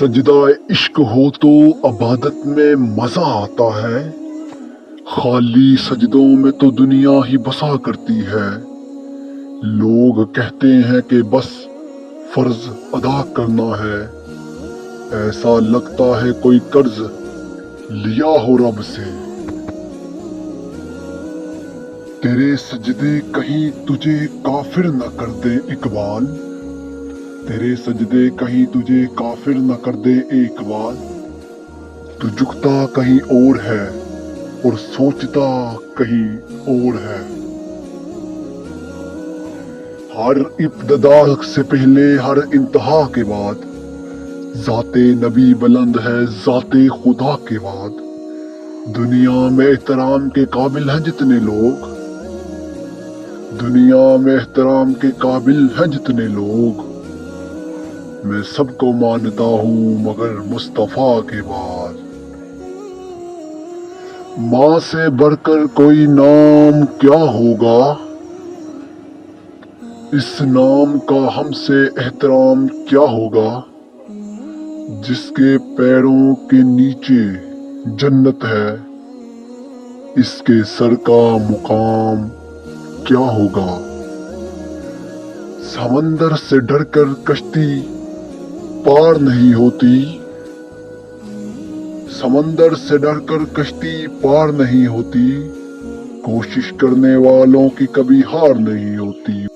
سجدہ عشق ہو تو عبادت میں مزہ آتا ہے، خالی سجدوں میں تو دنیا ہی بسا کرتی ہے۔ لوگ کہتے ہیں کہ بس فرض ادا کرنا ہے، ایسا لگتا ہے کوئی قرض لیا ہو رب سے۔ تیرے سجدے کہیں تجھے کافر نہ کر دے اقبال، تیرے سجدے کہیں تجھے کافر نہ کر دے اقبال۔ تو جھکتا کہیں اور ہے اور سوچتا کہیں اور ہے۔ ہر ابتدا سے پہلے ہر انتہا کے بعد ذات نبی بلند ہے ذات خدا کے بعد۔ دنیا میں احترام کے قابل ہیں جتنے لوگ، دنیا میں احترام کے قابل ہیں جتنے لوگ، میں سب کو مانتا ہوں مگر مصطفیٰ کے بعد۔ ماں سے بڑھ کر کوئی نام کیا ہوگا، اس نام کا ہم سے احترام کیا ہوگا، جس کے پیروں کے نیچے جنت ہے، اس کے سر کا مقام کیا ہوگا۔ سمندر سے ڈر کر کشتی پار نہیں ہوتی، سمندر سے ڈر کر کشتی پار نہیں ہوتی، کوشش کرنے والوں کی کبھی ہار نہیں ہوتی۔